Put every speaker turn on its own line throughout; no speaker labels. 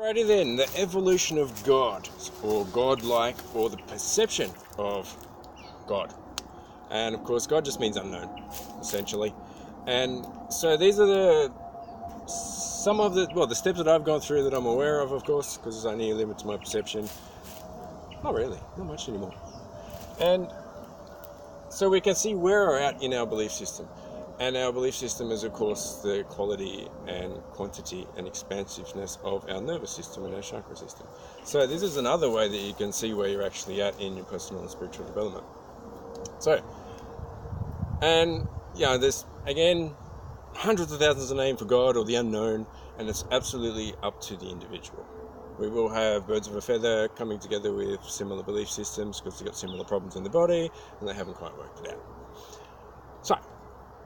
Alrighty then, the evolution of God, or godlike, or the perception of God. And of course, God just means unknown, essentially. And so these are some of the steps that I've gone through that I'm aware of course, because there's only a limit to my perception. Not really, not much anymore. And so we can see where we're at in our belief system. And our belief system is, of course, the quality and quantity and expansiveness of our nervous system and our chakra system. So this is another way that you can see where you're actually at in your personal and spiritual development. So, and, there's, again, hundreds of thousands of names for God or the unknown, and it's absolutely up to the individual. We will have birds of a feather coming together with similar belief systems because they've got similar problems in the body, and they haven't quite worked it out. So,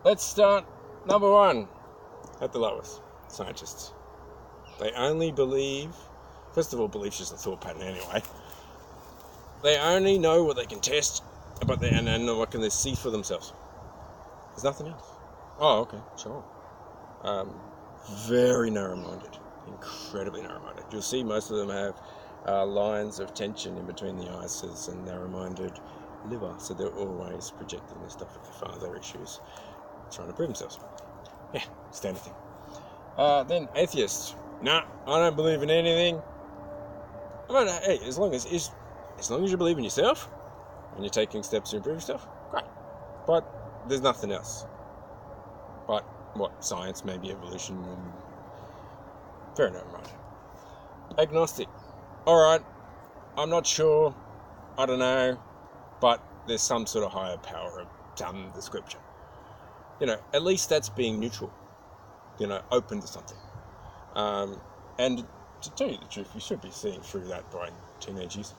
let's start number one at the lowest. Scientists. They only believe, first of all, belief's just a thought pattern anyway. They only know what they can test, and what can they see for themselves. There's nothing else. Oh, okay, sure. Very narrow-minded, incredibly narrow-minded. You'll see most of them have lines of tension in between the irises and narrow-minded liver, so they're always projecting their stuff at their father issues, trying to prove themselves. Yeah, standard thing. Then atheists. Nah, I don't believe in anything. Hey, as long as you believe in yourself and you're taking steps to improve yourself, great. But there's nothing else. But what? Science, maybe evolution. Fair enough, right? Agnostic. Alright, I'm not sure. I don't know. But there's some sort of higher power of some description. At least that's being neutral. Open to something. And to tell you the truth, you should be seeing through that by teenage years.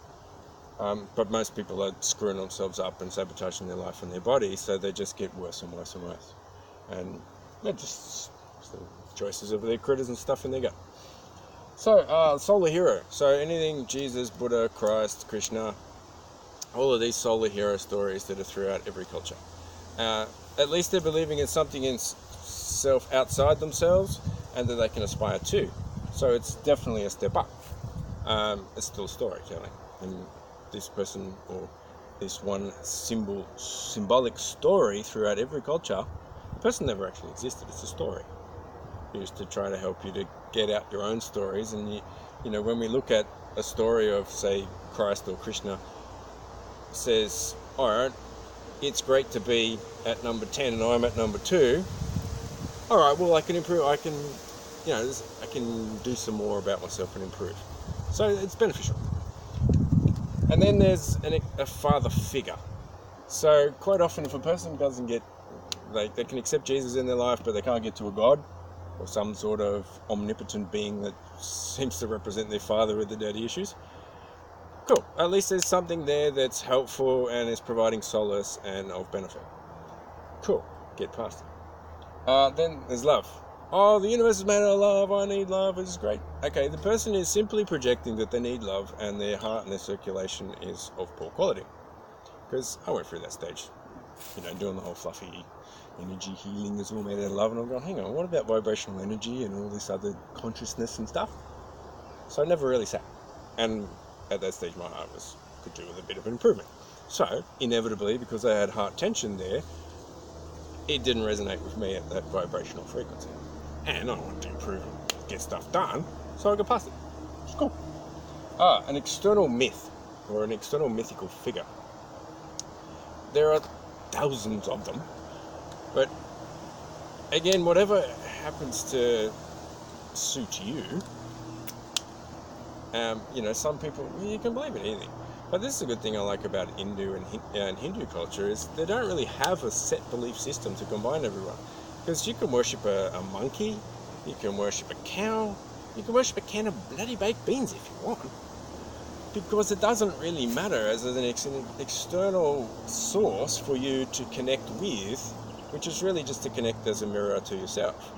But most people are screwing themselves up and sabotaging their life and their body, so they just get worse and worse and worse. And they're just the choices of their critters and stuff in their gut. So, solar hero. So anything Jesus, Buddha, Christ, Krishna, all of these solar hero stories that are throughout every culture. At least they're believing in something in self outside themselves and that they can aspire to. So it's definitely a step up. It's still storytelling. And this person or this one symbolic story throughout every culture, the person never actually existed. It's a story used to try to help you to get out your own stories. And when we look at a story of, say, Christ or Krishna, says, all right, it's great to be at number 10 and I'm at number 2. All right, well, I can improve. I can do some more about myself and improve. So it's beneficial. And then there's a father figure. So quite often if a person doesn't get, they can accept Jesus in their life, but they can't get to a God or some sort of omnipotent being that seems to represent their father with the daddy issues. Cool. At least there's something there that's helpful and is providing solace and of benefit. Cool. Get past it. Then there's love. Oh, the universe is made out of love. I need love. This is great. Okay, the person is simply projecting that they need love and their heart and their circulation is of poor quality. Because I went through that stage, doing the whole fluffy energy healing is all made out of love. And I'm going, hang on, what about vibrational energy and all this other consciousness and stuff? So I never really sat. And at that stage, my heart could do with a bit of an improvement. So, inevitably, because I had heart tension there, it didn't resonate with me at that vibrational frequency. And I wanted to improve and get stuff done, so I got past it. It's cool. An external myth, or an external mythical figure. There are thousands of them, but again, whatever happens to suit you, some people, you can believe in anything. But this is a good thing I like about Hindu and Hindu culture is they don't really have a set belief system to combine everyone. Because you can worship a monkey, you can worship a cow, you can worship a can of bloody baked beans if you want. Because it doesn't really matter as an external source for you to connect with, which is really just to connect as a mirror to yourself.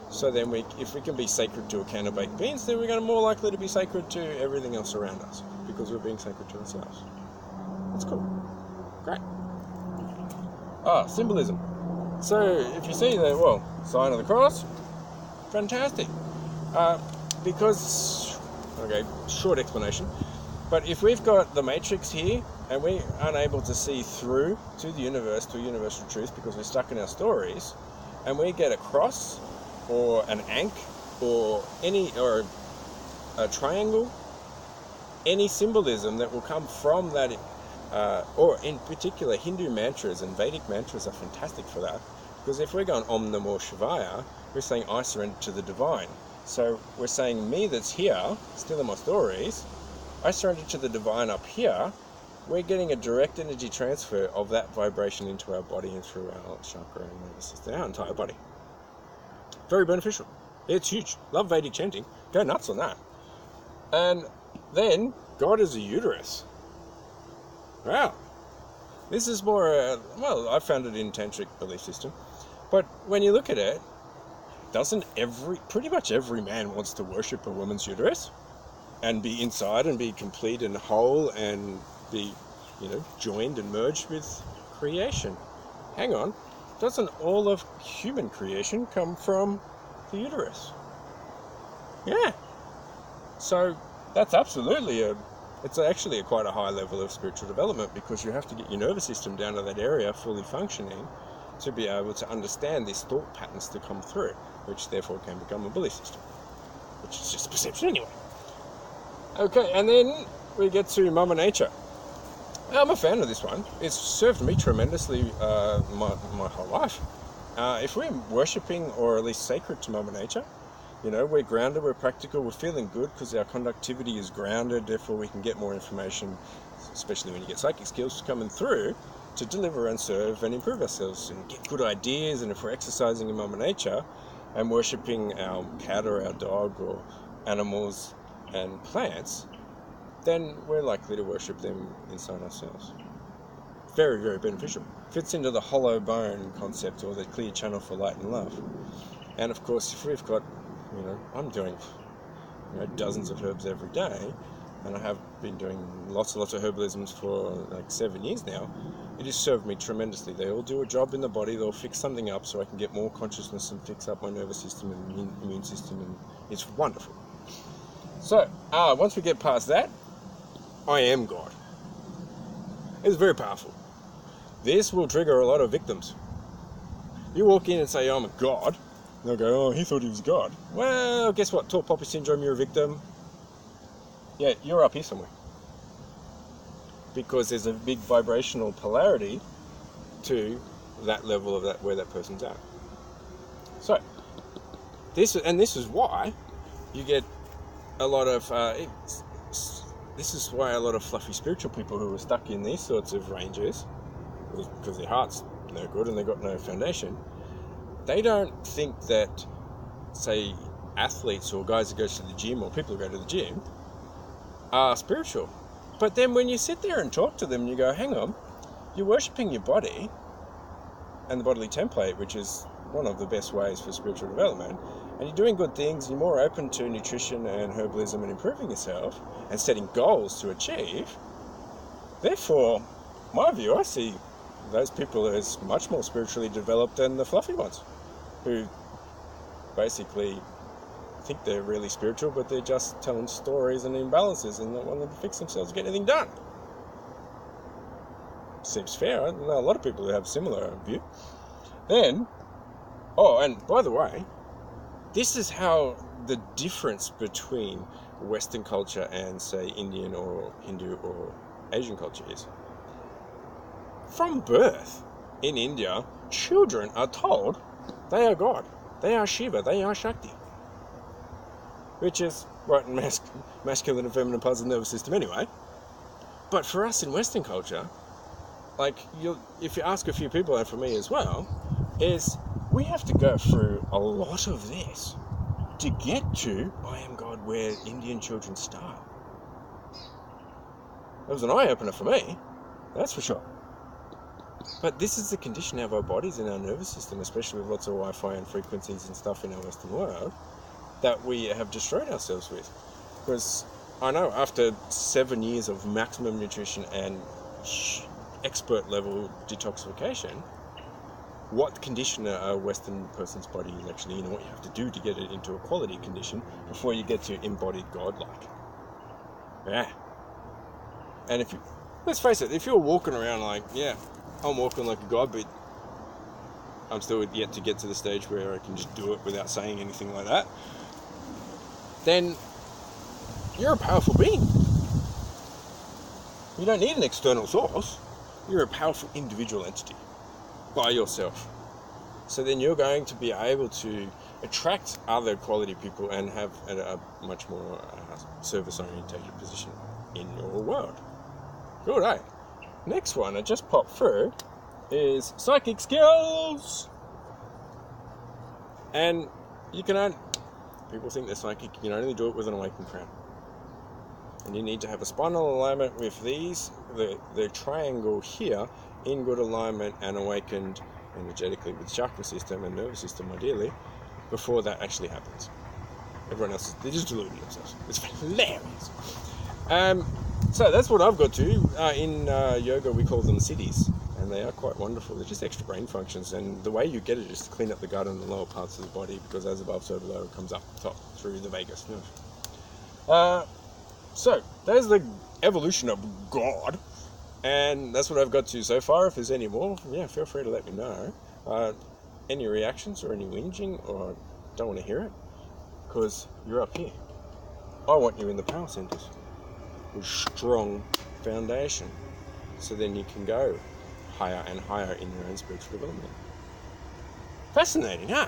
So then if we can be sacred to a can of baked beans, then we're going to more likely to be sacred to everything else around us, because we're being sacred to ourselves. That's cool. Great. Symbolism. So if you see the, sign of the cross, fantastic. because, okay, short explanation, but if we've got the matrix here and we aren't able to see through to the universe, to a universal truth, because we're stuck in our stories, and we get a cross or an ankh or a triangle, any symbolism that will come from that, or in particular Hindu mantras and Vedic mantras are fantastic for that, because if we're going Om Namo Shivaya, we're saying I surrender to the divine. So we're saying me that's here, still in my stories, I surrender to the divine up here. We're getting a direct energy transfer of that vibration into our body and through our chakra and nervous system, our entire body. Very beneficial. It's huge. Love Vedic chanting. Go nuts on that. And then God is a uterus. Wow. This is more, well, I found it in tantric belief system. But when you look at it, doesn't pretty much every man wants to worship a woman's uterus and be inside and be complete and whole and be, joined and merged with creation? Hang on. Doesn't all of human creation come from the uterus? Yeah. So that's absolutely it's actually quite a high level of spiritual development, because you have to get your nervous system down to that area fully functioning to be able to understand these thought patterns to come through, which therefore can become a belief system, which is just perception anyway. Okay, and then we get to Mother Nature. I'm a fan of this one. It's served me tremendously my whole life. If we're worshipping, or at least sacred to Mother Nature, we're grounded, we're practical, we're feeling good because our conductivity is grounded, therefore we can get more information, especially when you get psychic skills coming through, to deliver and serve and improve ourselves and get good ideas. And if we're exercising in Mother Nature and worshipping our cat or our dog or animals and plants, then we're likely to worship them inside ourselves. Very, very beneficial. Fits into the hollow bone concept, or the clear channel for light and love. And of course, if we've got, I'm doing dozens of herbs every day, and I have been doing lots and lots of herbalisms for like 7 years now. It has served me tremendously. They all do a job in the body. They'll fix something up so I can get more consciousness and fix up my nervous system and immune system, and it's wonderful. So once we get past that, I am God. It's very powerful. This will trigger a lot of victims. You walk in and say, I'm a God, and they'll go, oh, he thought he was God. Well, guess what? Tall poppy syndrome, you're a victim. Yeah, you're up here somewhere. Because there's a big vibrational polarity to that level of where that person's at. So, this is why you get a lot of, this is why a lot of fluffy spiritual people who are stuck in these sorts of ranges, because their heart's no good and they've got no foundation, they don't think that, say, athletes or guys that go to the gym or people who go to the gym are spiritual. But then when you sit there and talk to them and you go, hang on, you're worshipping your body and the bodily template, which is one of the best ways for spiritual development, and you're doing good things, you're more open to nutrition and herbalism and improving yourself and setting goals to achieve. Therefore, my view, I see those people as much more spiritually developed than the fluffy ones, who basically think they're really spiritual, but they're just telling stories and imbalances and not wanting to fix themselves to get anything done. Seems fair. I know a lot of people who have similar view. Then, and by the way, this is how the difference between Western culture and, say, Indian or Hindu or Asian culture is. From birth, in India, children are told they are God, they are Shiva, they are Shakti, which is right in masculine and feminine parts of the nervous system anyway. But for us in Western culture, like, if you ask a few people, and for me as well, is we have to go through a lot of this to get to I am God, where Indian children start. That was an eye-opener for me, that's for sure. But this is the condition of our bodies and our nervous system, especially with lots of Wi-Fi and frequencies and stuff in our Western world, that we have destroyed ourselves with. Because I know after 7 years of maximum nutrition and expert level detoxification, what condition a Western person's body is actually in, and what you have to do to get it into a quality condition before you get to embodied godlike. Yeah. And if you, let's face it, if you're walking around like, yeah, I'm walking like a god, but I'm still yet to get to the stage where I can just do it without saying anything like that, then you're a powerful being. You don't need an external source. You're a powerful individual entity by yourself. So then you're going to be able to attract other quality people and have a much more service-orientated position in your world. Good, eh? Next one I just popped through is psychic skills. And you can only, people think they're psychic, you can only do it with an awakened crown. And you need to have a spinal alignment with these, the triangle here, in good alignment and awakened energetically with chakra system and nervous system ideally, before that actually happens. Everyone else, they're just deluding themselves. It's hilarious. So that's what I've got to. In yoga we call them cities, and they are quite wonderful. They're just extra brain functions, and the way you get it is to clean up the gut and the lower parts of the body, because as above so below, it comes up top through the vagus nerve. So there's the evolution of God, and that's what I've got to so far. If there's any more, yeah, feel free to let me know. Any reactions or any whinging, or don't want to hear it, because you're up here. I want you in the power centers with strong foundation, so then you can go higher and higher in your own spiritual development. Fascinating, huh?